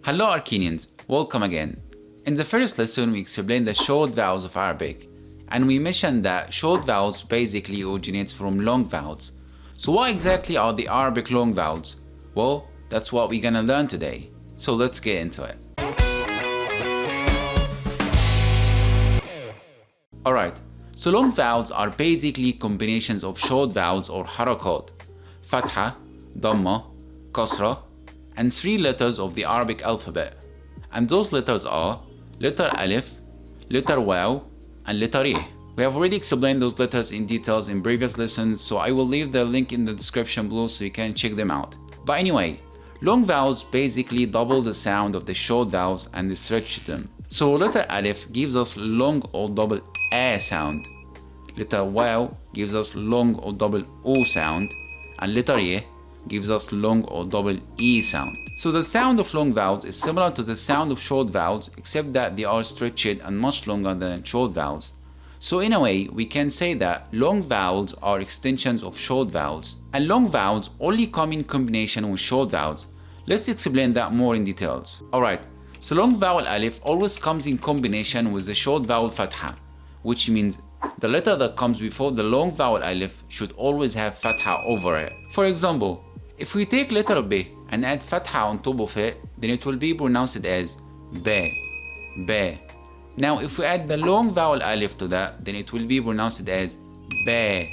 Hello Arcanians, welcome again. In the first lesson we explained the short vowels of Arabic, and we mentioned that short vowels basically originates from long vowels. So what exactly are the Arabic long vowels? Well, that's what we're gonna learn today. So let's get into it. Alright, so long vowels are basically combinations of short vowels or harakat, fatha, dhamma, kasra, and 3 letters of the Arabic alphabet. And those letters are letter Alif, letter Waw, and letter E. We have already explained those letters in details in previous lessons, so I will leave the link in the description below so you can check them out. But anyway, long vowels basically double the sound of the short vowels and stretch them. So letter Alif gives us long or double A sound. Letter Waw gives us long or double O sound. And letter E gives us long or double E sound. So the sound of long vowels is similar to the sound of short vowels, except that they are stretched and much longer than short vowels. So in a way, we can say that long vowels are extensions of short vowels, and long vowels only come in combination with short vowels. Let's explain that more in details. Alright, so long vowel Alif always comes in combination with the short vowel Fatha, which means the letter that comes before the long vowel Alif should always have Fatha over it. For example, if we take letter B and add Fatha on top of it, then it will be pronounced as B, B. Now if we add the long vowel Alif to that, then it will be pronounced as B,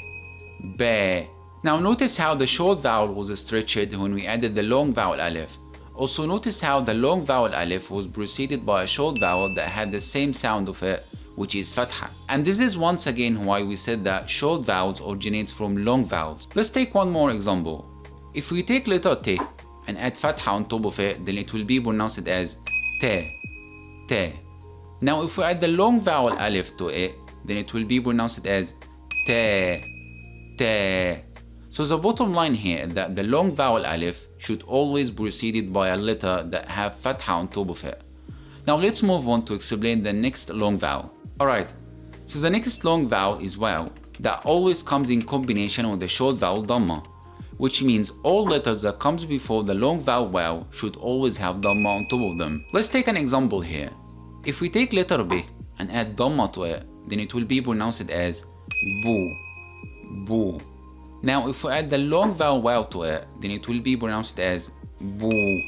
B. Now notice how the short vowel was stretched when we added the long vowel Alif. Also notice how the long vowel Alif was preceded by a short vowel that had the same sound of it, which is Fatha. And this is once again why we said that short vowels originates from long vowels. Let's take one more example. If we take letter T and add Fatha on top of it, then it will be pronounced as T, T. Now if we add the long vowel Alif to it, then it will be pronounced as T, T. So the bottom line here is that the long vowel Alif should always be preceded by a letter that have Fatha on top of it. Now let's move on to explain the next long vowel. Alright, so the next long vowel is Waw, that always comes in combination with the short vowel Dhamma, which means all letters that comes before the long vowel Waw should always have Dhamma on top of them. Let's take an example here. If we take letter B and add Dhamma to it, then it will be pronounced as Boo, Boo. Now if we add the long vowel Waw to it, then it will be pronounced as Boo,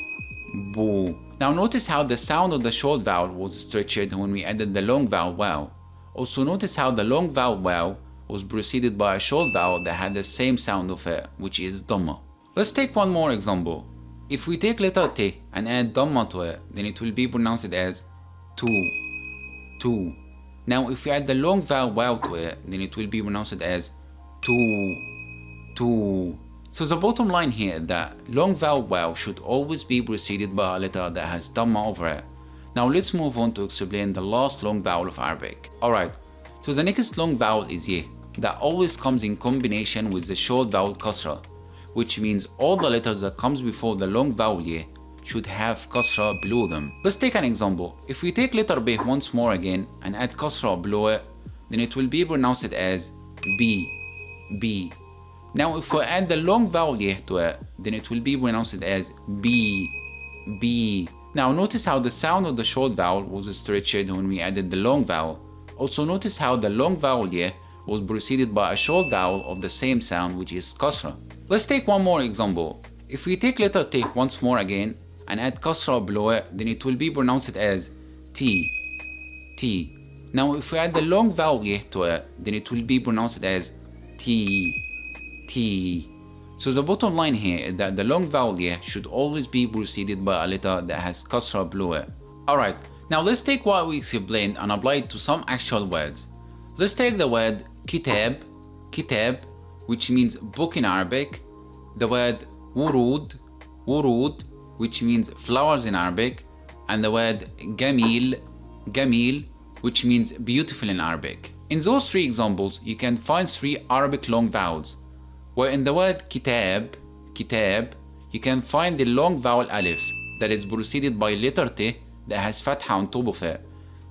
Boo. Now notice how the sound of the short vowel was stretched when we added the long vowel Waw. Also notice how the long vowel Waw was preceded by a short vowel that had the same sound of it, which is Dhamma. Let's take one more example. If we take letter T and add Dhamma to it, then it will be pronounced as Tu, Tu. Now if we add the long vowel Waw to it, then it will be pronounced as Tu, Tu. So the bottom line here is that long vowel Waw should always be preceded by a letter that has Dhamma over it. Now let's move on to explain the last long vowel of Arabic. Alright, so the next long vowel is Ye, that always comes in combination with the short vowel Kasra, which means all the letters that comes before the long vowel Ye should have Kasra below them. Let's take an example. If we take letter B once more again and add Kasra below it, then it will be pronounced as B, B. Now if we add the long vowel Ye to it, then it will be pronounced as B, B. Now notice how the sound of the short vowel was stretched when we added the long vowel. Also notice how the long vowel Ye was preceded by a short vowel of the same sound, which is Kasra. Let's take one more example. If we take letter T once more again and add Kasra below it, then it will be pronounced as T, T. Now if we add the long vowel Ye to it, then it will be pronounced as T, T. So the bottom line here is that the long vowel Ye should always be preceded by a letter that has Kasra below it. Alright, now let's take what we explained and apply it to some actual words. Let's take the word Kitab, Kitab, which means book in Arabic, the word Wurud, Wurud, which means flowers in Arabic, and the word Gamil, Gamil, which means beautiful in Arabic. In those 3 examples, you can find 3 Arabic long vowels, where in the word Kitab, Kitab, you can find the long vowel Alif that is preceded by letter T that has Fatha on top of it.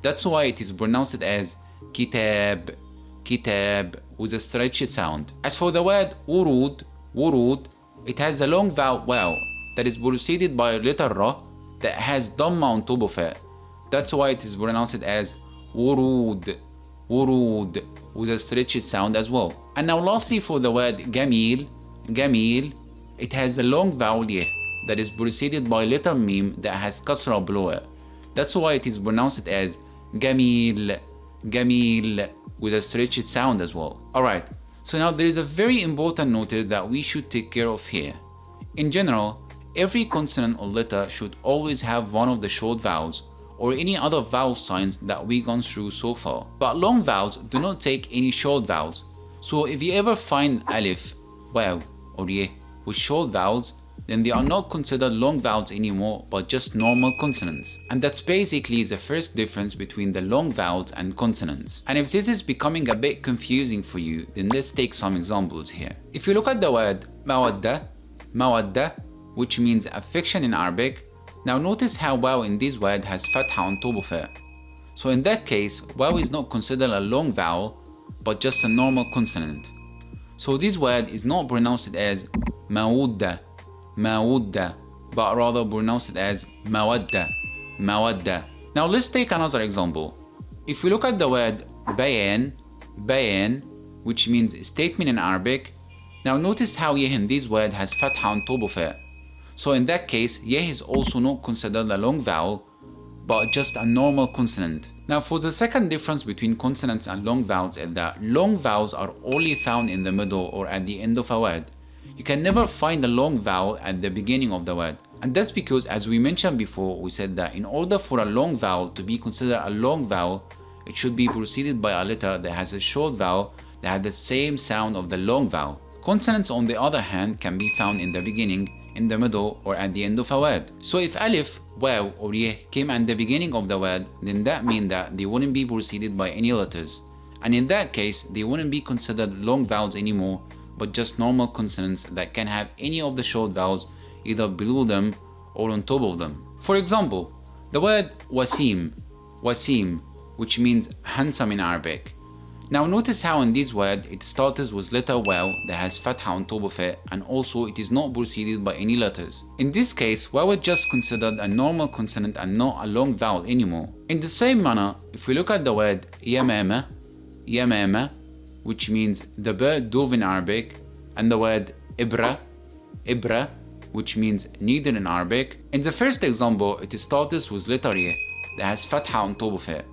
That's why it is pronounced as Kitab, Kitab, with a stretched sound. As for the word Urud, Wurud, it has a long vowel Waw that is preceded by letter Ra that has Dhamma on top of it. That's why it is pronounced as wurud, wurud, with a stretched sound as well. And now lastly for the word Gamil, Gamil, it has a long vowel yeh that is preceded by letter mim that has kasra below it. That's why it is pronounced as Gamil, Gamil, with a stretched sound as well. Alright, so now there is a very important note that we should take care of here. In general, every consonant or letter should always have one of the short vowels or any other vowel signs that we've gone through so far. But long vowels do not take any short vowels. So if you ever find Alif, Waw, or Yeh with short vowels, then they are not considered long vowels anymore but just normal consonants. And that's basically the first difference between the long vowels and consonants. And if this is becoming a bit confusing for you, then let's take some examples here. If you look at the word mawadda, mawadda, which means affection in Arabic, now notice how waw in this word has fatha on top of it. So in that case, waw is not considered a long vowel but just a normal consonant. So this word is not pronounced as mawadda, mawadda, but rather pronounced as mawadda, mawadda. Now let's take another example. If we look at the word bayan, bayan, which means statement in Arabic, now notice how yeh in this word has fatha on top of it. So in that case, yeh is also not considered a long vowel, but just a normal consonant. Now for the second difference between consonants and long vowels is that long vowels are only found in the middle or at the end of a word. You can never find a long vowel at the beginning of the word. And that's because, as we mentioned before, we said that in order for a long vowel to be considered a long vowel, it should be preceded by a letter that has a short vowel that has the same sound of the long vowel. Consonants, on the other hand, can be found in the beginning, in the middle, or at the end of a word. So if Alif, Waw, or Yeh came at the beginning of the word, then that means that they wouldn't be preceded by any letters. And in that case, they wouldn't be considered long vowels anymore, but just normal consonants that can have any of the short vowels either below them or on top of them. For example, the word wasim, wasim, which means handsome in Arabic. Now notice how in this word it starts with letter waw that has fatha on top of it, and also it is not preceded by any letters. In this case, waw is just considered a normal consonant and not a long vowel anymore. In the same manner, if we look at the word yamama, yamama, which means the bird dove in Arabic, and the word ibra, ibra, which means needle in Arabic. In the first example, it starts with letter yeh that has fatha on top of it,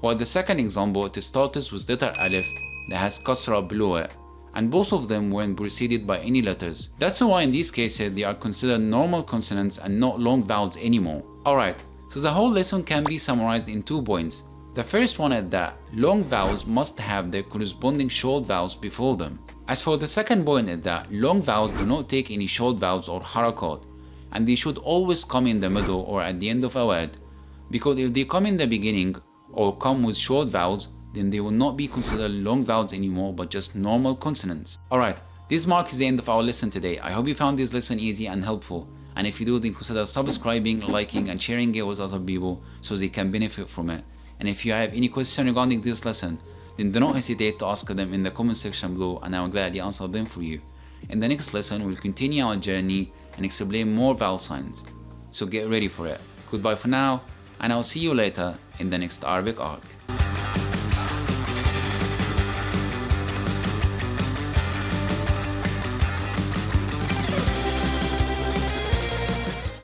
while the second example, it starts with letter alif that has kasra below it, and both of them weren't preceded by any letters. That's why in these cases they are considered normal consonants and not long vowels anymore. Alright, so the whole lesson can be summarized in 2 points. The first one is that long vowels must have their corresponding short vowels before them. As for the second point is that long vowels do not take any short vowels or harakat, and they should always come in the middle or at the end of a word, because if they come in the beginning or come with short vowels, then they will not be considered long vowels anymore but just normal consonants. Alright, this marks the end of our lesson today. I hope you found this lesson easy and helpful, and if you do, then consider subscribing, liking and sharing it with other people so they can benefit from it. And if you have any question regarding this lesson, then do not hesitate to ask them in the comment section below, and I will gladly answer them for you. In the next lesson, we'll continue our journey and explain more vowel signs. So get ready for it. Goodbye for now, and I'll see you later in the next Arabic Ark.